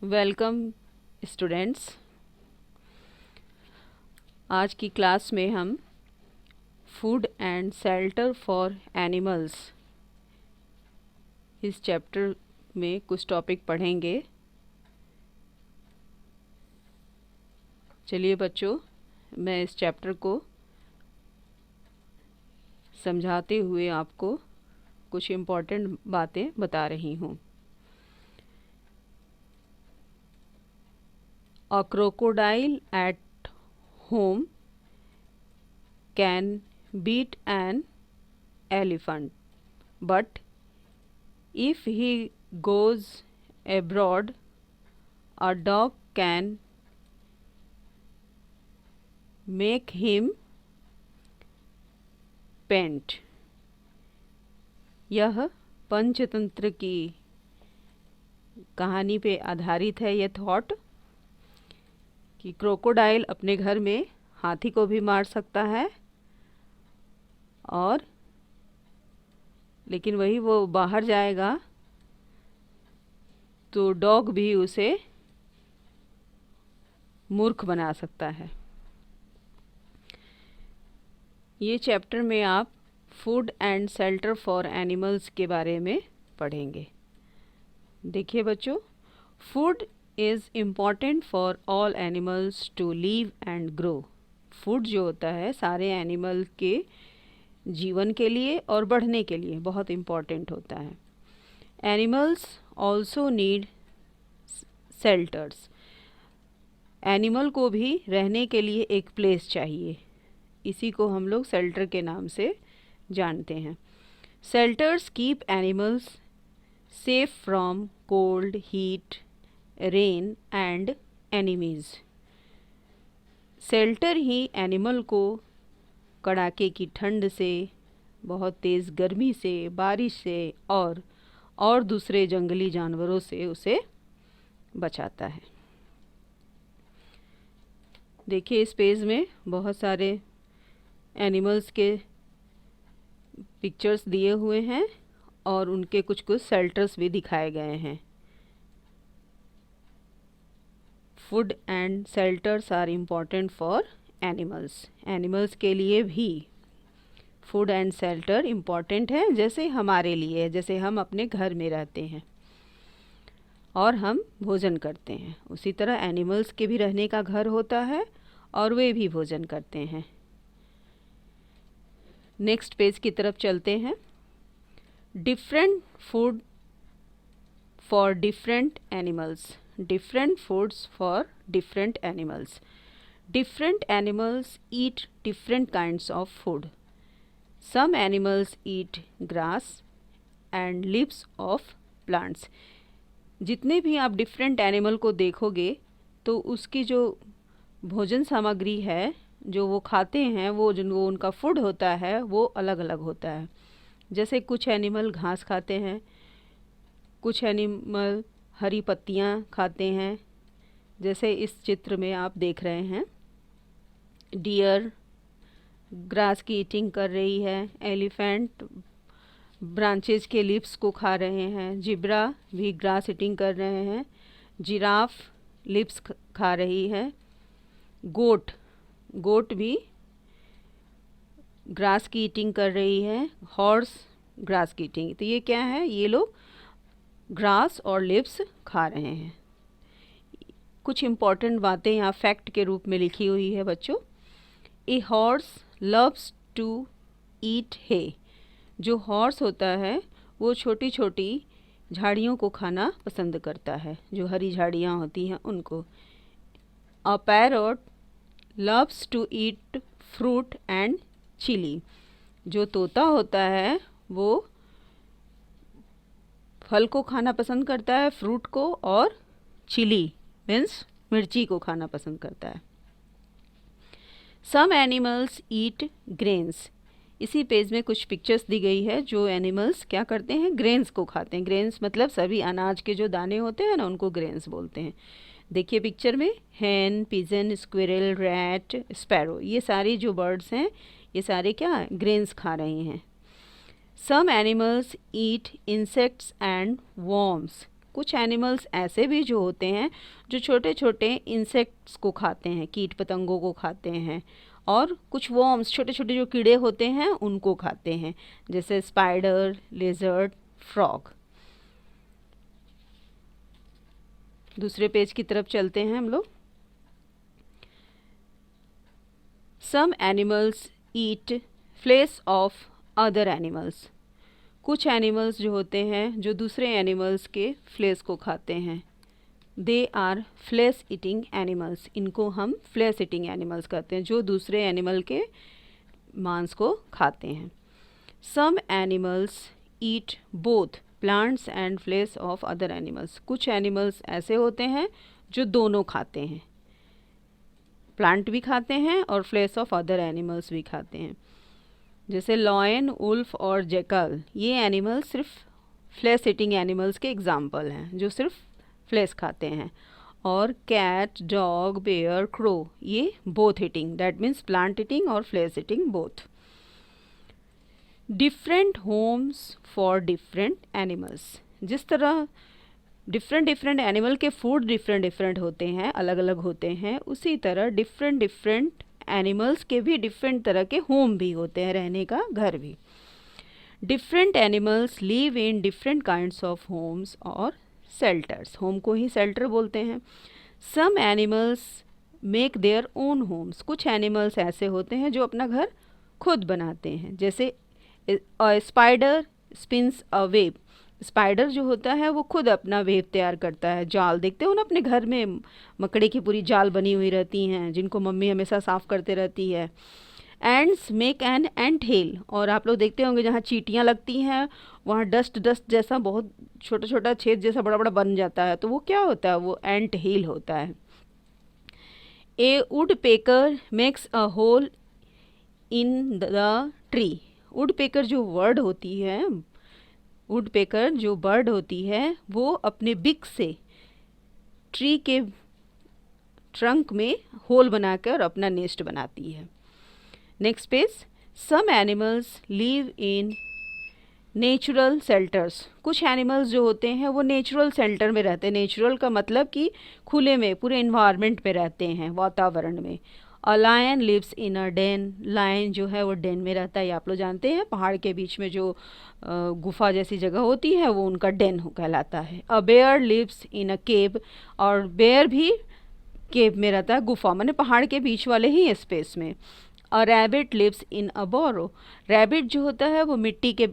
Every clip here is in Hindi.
Welcome students. आज की क्लास में हम food and shelter for animals इस चैप्टर में कुछ टॉपिक पढ़ेंगे। चलिए बच्चों, मैं इस चैप्टर को समझाते हुए आपको कुछ इम्पोर्टेंट बातें बता रही हूँ। A crocodile at home can beat an elephant, but if he goes abroad, a dog can make him pant. यह पंचतंत्र की कहानी पे आधारित है यह थॉट कि क्रोकोडाइल अपने घर में हाथी को भी मार सकता है और लेकिन वही वो बाहर जाएगा तो डॉग भी उसे मूर्ख बना सकता है। ये चैप्टर में आप food and shelter for animals के बारे में पढ़ेंगे। देखिए बच्चों, food is important for all animals to live and grow. Food जो होता है सारे एनिमल के जीवन के लिए और बढ़ने के लिए बहुत इम्पॉर्टेंट होता है। Animals also need shelters. Animal को भी रहने के लिए एक प्लेस चाहिए, इसी को हम लोग शेल्टर के नाम से जानते हैं। Shelters keep animals safe from cold, heat, rain and enemies. Shelter he animal को कड़ाके की ठंड से, बहुत तेज़ गर्मी से, बारिश से और दूसरे जंगली जानवरों से उसे बचाता है। देखिए इस पेज में बहुत सारे एनिमल्स के पिक्चर्स दिए हुए हैं और उनके कुछ शेल्टर्स भी दिखाए गए हैं। Food and shelters are important for animals. Animals के लिए भी फूड एंड शेल्टर इम्पॉर्टेंट है, जैसे हमारे लिए, जैसे हम अपने घर में रहते हैं और हम भोजन करते हैं, उसी तरह एनिमल्स के भी रहने का घर होता है और वे भी भोजन करते हैं। नेक्स्ट पेज की तरफ चलते हैं। Different food for different animals. Different foods for different animals. Different animals eat different kinds of food. Some animals eat grass and leaves of plants. जितने भी आप डिफरेंट एनिमल को देखोगे तो उसकी जो भोजन सामग्री है, जो वो खाते हैं, वो उनका फूड होता है वो अलग अलग होता है। जैसे कुछ एनिमल घास खाते हैं, कुछ एनिमल हरी पत्तियाँ खाते हैं, जैसे इस चित्र में आप देख रहे हैं। डियर ग्रास की ईटिंग कर रही है, एलिफेंट ब्रांचेज के लीव्स को खा रहे हैं, जिब्रा भी ग्रास ईटिंग कर रहे हैं, जिराफ लीव्स खा रही है, गोट भी ग्रास की ईटिंग कर रही है, हॉर्स ग्रास की ईटिंग। तो ये क्या है, ये लोग ग्रास और लिव्स खा रहे हैं। कुछ इम्पॉर्टेंट बातें यहाँ फैक्ट के रूप में लिखी हुई है बच्चों। ए हॉर्स लव्स टू ईट हे। जो हॉर्स होता है वो छोटी छोटी झाड़ियों को खाना पसंद करता है, जो हरी झाड़ियाँ होती हैं उनको। A parrot loves to eat fruit and chilli. जो तोता होता है वो फल को खाना पसंद करता है, फ्रूट को, और चिली मीन्स मिर्ची को खाना पसंद करता है। Some animals eat grains. इसी पेज में कुछ पिक्चर्स दी गई है जो एनिमल्स क्या करते हैं, ग्रेन्स को खाते हैं। ग्रेन्स मतलब सभी अनाज के जो दाने होते हैं ना, उनको ग्रेन्स बोलते हैं। देखिए पिक्चर में हैन, पिजन, स्क्विरल, रैट, स्पैरो, ये सारी जो बर्ड्स हैं ये सारे क्या ग्रेन्स खा रही हैं। Some animals eat insects and worms. कुछ एनिमल्स ऐसे भी जो होते हैं जो छोटे छोटे इंसेक्ट्स को खाते हैं, कीट पतंगों को खाते हैं, और कुछ वॉर्म्स, छोटे छोटे जो कीड़े होते हैं उनको खाते हैं, जैसे स्पाइडर, लेजर्ड, फ्रॉग। दूसरे पेज की तरफ चलते हैं हम लोग। Some animals eat flesh of other animals. कुछ एनिमल्स जो होते हैं जो दूसरे एनिमल्स के फ्लेश को खाते हैं, they are flesh eating animals. इनको हम फ्लेश ईटिंग एनिमल्स कहते हैं, जो दूसरे एनिमल के मांस को खाते हैं। Some animals eat both plants and flesh of other animals. कुछ एनिमल्स ऐसे होते हैं जो दोनों खाते हैं, प्लांट भी खाते हैं और फ्लेश ऑफ अदर एनिमल्स भी खाते हैं, जैसे लॉयन, उल्फ और जैकल। ये एनिमल्स सिर्फ फ्लेश ईटिंग एनिमल्स के एग्जाम्पल हैं जो सिर्फ फ्लेश खाते हैं। और कैट, डॉग, बेयर, क्रो, ये both eating, that means plant eating और flesh eating both. Different homes for different animals. जिस तरह डिफरेंट डिफरेंट एनिमल के फूड डिफरेंट डिफरेंट होते हैं, अलग अलग होते हैं, उसी तरह डिफरेंट डिफरेंट एनिमल्स के भी डिफरेंट तरह के होम भी होते हैं, रहने का घर भी। Different animals live in different kinds of homes और शेल्टर्स। होम को ही शेल्टर बोलते हैं। Some animals make their own homes. कुछ एनिमल्स ऐसे होते हैं जो अपना घर खुद बनाते हैं, जैसे spider spins a web. Spider जो होता है वो खुद अपना वेब तैयार करता है, जाल। देखते हो ना अपने घर में मकड़े की पूरी जाल बनी हुई रहती हैं, जिनको मम्मी हमेशा साफ़ करते रहती है। एंड्स मेक एन एंट हिल। और आप लोग देखते होंगे जहाँ चींटियाँ लगती हैं वहाँ डस्ट डस्ट जैसा बहुत छोटा छोटा छेद जैसा बड़ा बड़ा बन जाता है, तो वो क्या होता है, वो एंट हिल होता है। A woodpecker makes a hole in the tree. Woodpecker जो वर्ड होती है, वुड पेकर जो बर्ड होती है, वो अपने बिक से ट्री के ट्रंक में होल बनाकर अपना नेस्ट बनाती है। Next page. Some animals live in natural shelters. कुछ एनिमल्स जो होते हैं वो नेचुरल शेल्टर में रहते हैं। नेचुरल का मतलब कि खुले में, पूरे इन्वायरमेंट में रहते हैं, वातावरण में। A lion lives in a den. Lion जो है वो डेन में रहता है, ये आप लोग जानते हैं, पहाड़ के बीच में जो गुफा जैसी जगह होती है वो उनका डेन कहलाता है। अ बेयर लिव्स इन अ केव। और बेयर भी केव में रहता है, गुफा माने पहाड़ के बीच वाले ही स्पेस में। A rabbit lives in a burrow. Rabbit जो होता है वो मिट्टी के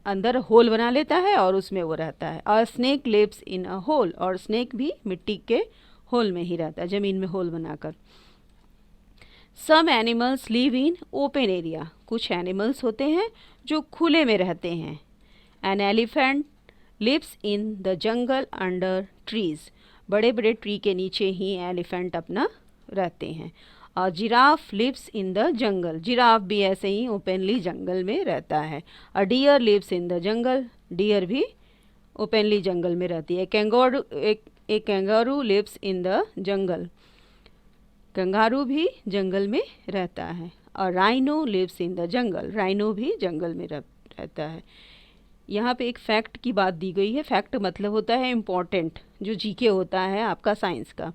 अंदर होल बना लेता है और उसमें वो रहता है। A snake lives in a hole. और स्नेक भी मिट्टी के होल में ही रहता है, ज़मीन में होल बनाकर। Some animals live in open area. कुछ एनिमल्स होते हैं जो खुले में रहते हैं। An elephant lives in the jungle under trees. बड़े बड़े ट्री के नीचे ही एलिफेंट अपना रहते हैं। और giraffe lives in the jungle. Giraffe भी ऐसे ही ओपनली जंगल में रहता है। A deer lives in the jungle. Deer भी ओपनली जंगल में रहती है। Kangaroo lives in the jungle. Kangaroo भी जंगल में रहता है। और rhino lives in the jungle. Rhino भी जंगल में रहता है। यहाँ पे एक फैक्ट की बात दी गई है। फैक्ट मतलब होता है इम्पॉर्टेंट, जो जीके होता है आपका साइंस का।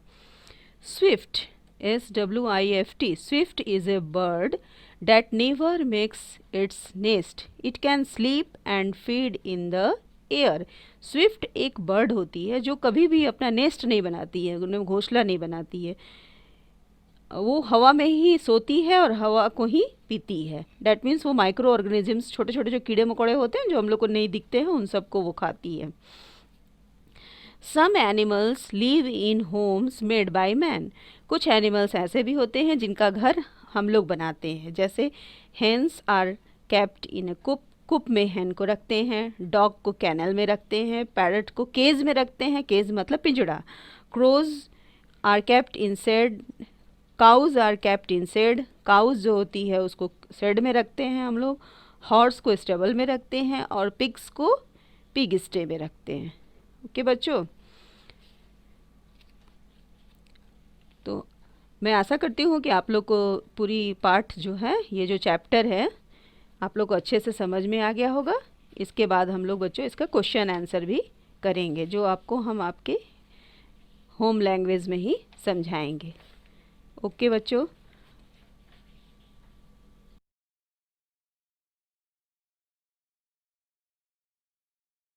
Swift, SWIFT, Swift is a bird that never makes its nest. It can sleep and feed in the air. Swift एक बर्ड होती है जो कभी भी अपना नेस्ट नहीं बनाती है, उन्हें घोंसला नहीं बनाती है, वो हवा में ही सोती है और हवा को ही पीती है। डैट मीन्स वो माइक्रो ऑर्गेनिजम्स, छोटे छोटे जो कीड़े मकोड़े होते हैं जो हम लोग को नहीं दिखते हैं, उन सबको वो खाती है। Some animals live in homes made by man. कुछ एनिमल्स ऐसे भी होते हैं जिनका घर हम लोग बनाते हैं, जैसे हेन्स आर कैप्ट इन अ कुप। कुप में हैन को रखते हैं। डॉग को कैनल में रखते हैं। पैरट को केज में रखते हैं, केज मतलब पिंजड़ा। Crows are kept in shed. Cows are kept in shed. Cows जो होती है उसको शेड में रखते हैं हम लोग। हॉर्स को स्टेबल में रखते हैं और पिग्स को पिग स्टे में रखते हैं। ओके बच्चों, तो मैं आशा करती हूँ कि आप लोग को पूरी पाठ जो है, ये जो चैप्टर है, आप लोग को अच्छे से समझ में आ गया होगा। इसके बाद हम लोग बच्चों इसका क्वेश्चन आंसर भी करेंगे, जो आपको हम आपके होम लैंग्वेज में ही समझाएंगे। ओके बच्चों,